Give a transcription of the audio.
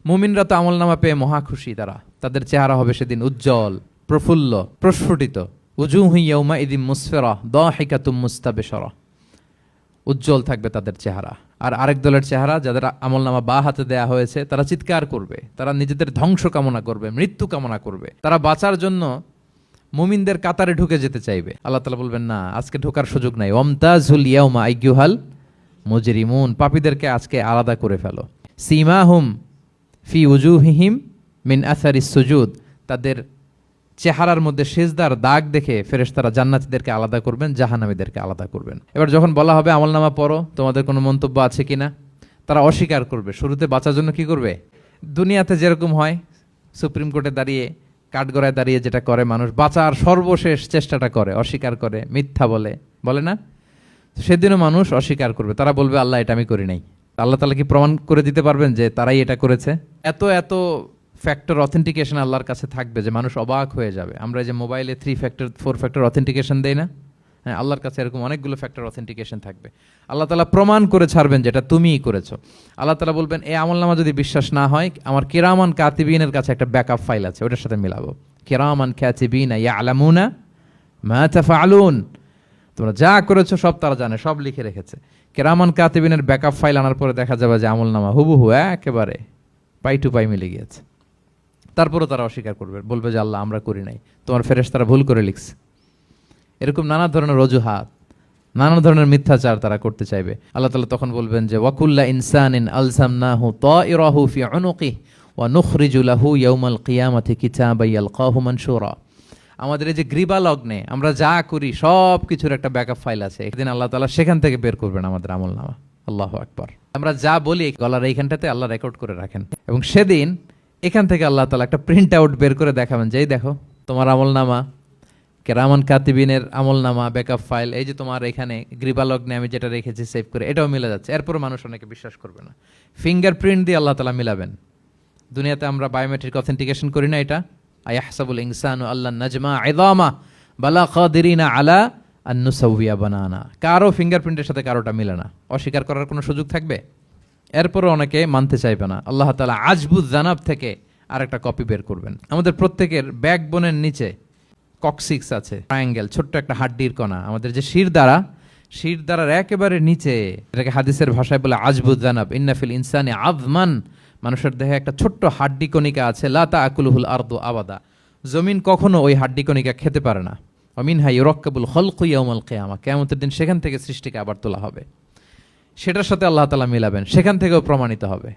মুমিনরা তো আমলনামা পেয়ে মহা খুশি, তাদের চেহারা হবে সেদিন উজ্জ্বল, প্রফুল্ল, প্রস্ফুটিত। উজুহু ইয়াউমা ইযিম মুসফিরা দাহিকাতুম মুস্তাবশিরা, উজ্জ্বল থাকবে তাদের চেহারা। আর আরেক দলের চেহারা, যাদের আমলনামা বা হাতে দেয়া হয়েছে, তারা চিৎকার করবে, তারা নিজেদের ধ্বংস কামনা করবে, মৃত্যু কামনা করবে। তারা বাঁচার জন্য মুমিনদের কাতারে ঢুকে যেতে চাইবে। আল্লাহ তাআলা বলবেন, না, আজকে ঢোকার সুযোগ নাই। ওয়ামতাজুল ইয়াউমা আইয়ুহাল মুজরিমুন, পাপীদেরকে আজকে আলাদা করে ফেলো। সীমাহুম ফি উজুহিহিম মিন আসারিস সুজুদ, তাদের চেহারার মধ্যে সিজদার দাগ দেখে ফেরেশতারা জান্নাতীদেরকে আলাদা করবেন, জাহান্নামীদেরকে আলাদা করবেন। এবার যখন বলা হবে আমলনামা পড়ো, তোমাদের কোনো মন্তব্য আছে কিনা, তারা অস্বীকার করবে। শুরুতে বাঁচার জন্য কি করবে? দুনিয়াতে যেরকম হয়, সুপ্রিম কোর্টে দাঁড়িয়ে, কাঠগড়ায় দাঁড়িয়ে যেটা করে মানুষ, বাঁচার সর্বশেষ চেষ্টাটা করে, অস্বীকার করে, মিথ্যা বলে না? সেদিনও মানুষ অস্বীকার করবে, তারা বলবে আল্লাহ এটা আমি করি নাই। আল্লাহ তাআলা কি প্রমাণ করে দিতে পারবেন যে তারাই এটা করেছে? এত ফ্যাক্টর অথেন্টিকেশন আল্লাহর কাছে থাকবে যে মানুষ অবাক হয়ে যাবে। আমরা যে মোবাইলে 3 ফ্যাক্টর 4 ফ্যাক্টর অথেন্টিকেশন দেই না, হ্যাঁ, আল্লাহর কাছে এরকম অনেকগুলো ফ্যাক্টর অথেন্টিকেশন থাকবে। আল্লাহ তাআলা প্রমাণ করে ছাড়বেন যেটা তুমিই করেছো। আল্লাহ তাআলা বলবেন, এই আমলনামা যদি বিশ্বাস না হয়, আমার কিরামান কাতিবিনের কাছে একটা ব্যাকআপ ফাইল আছে, ওটার সাথে মিলাবো। কিরামান কাতিবিনা ইয়ালামুনা মা তাফআলুন, তোমরা যা করেছো সব তারা জানে, সব লিখে রেখেছে। কিরামান কাতিবিনের ব্যাকআপ ফাইল আনার পরে দেখা যাবে যে আমলনামা হুবহু একেবারে পাই টু পাই মিলে গিয়েছে। তারপরও তারা অস্বীকার করবে, বলবে যে আল্লাহ আমরা করি নাই, তোমার ফেরেশতারা ভুল করে লিখছে। এরকম নানা ধরনের অজুহাত, নানা ধরনের মিথ্যাচার তারা করতে চাইবে। আল্লাহ তাআলা তখন বলবেন যে ওয়াকুল্লা ইনসানিন আলজামনাহু তাইরাহু ফি উনুকিহি ওয়া নুখরিজু লাহু ইয়াউমাল কিয়ামাতি কিতাবান ইয়ালকাহু মানশুরা। আমাদের এই যে গ্রীবা লগ্নে আমরা যা করি সব কিছুর একটা ব্যাকআপ ফাইল আছে, একদিন আল্লাহ তাআলা সেখান থেকে বের করবেন আমাদের আমলনামা। আল্লাহু আকবার। আমরা যা বলি গলার এইখানটাতে আল্লাহ রেকর্ড করে রাখেন, এবং সেদিন এখান থেকে আল্লাহ তাআলা একটা প্রিন্ট আউট বের করে দেখাবেন যে এই দেখো তোমার আমলনামা, কিরামান কাতিবিনের আমলনামা ব্যাকআপ ফাইল, এই যে তোমার এখানে গ্রীবা লগ্নে আমি যেটা রেখেছি সেভ করে, এটাও মিলে যাচ্ছে। এরপর মানুষ অনেকে বিশ্বাস করবে না। ফিঙ্গারপ্রিন্ট দিয়ে আল্লাহ তাআলা মিলাবেন। দুনিয়াতে আমরা বায়োমেট্রিক অথেন্টিকেশন করি না, এটা আয়াহসাবুল ইনসানু আল্লাহ নাজমা ইযামা বালা কাদিরিনা আলা আন নুসাউইয়া বানানা। কারো ফিঙ্গারপ্রিন্টের সাথে কারোটা মিলে না, অস্বীকার করার কোনো সুযোগ থাকবে? এরপরও অনেকে মানতে চাইবে না। আল্লাহ তাআলা আজবুজ জানাব থেকে আরেকটা কপি বের করবেন। আমাদের প্রত্যেকের ব্যাকবোনের নিচে কক্সিক্স আছে, ট্রায়াঙ্গেল, ছোট্ট একটা হাড্ডির কণা, আমাদের যে শিরদাঁড়ার একেবারে নিচে, এটাকে হাদিসের ভাষায় বলে আজবুজ জানাব। ইন্না ফিল ইনসানি আযমান, মানুষের দেহে একটা ছোট্ট হাড্ডি কণিকা আছে, লা তাআকুলুহুল আরদু আবাদা, জমিন কখনো ওই হাড্ডি কণিকা খেতে পারে না। ওয়া মিনহা ইউরাক্কাবুল খালকু ইয়াউমাল কিয়ামা, কিয়ামতের দিন সেখান থেকে সৃষ্টিকে আবার তোলা হবে। সেটার সাথে আল্লাহ তাআলা মিলাবেন, সেখান থেকেও প্রমাণিত হবে।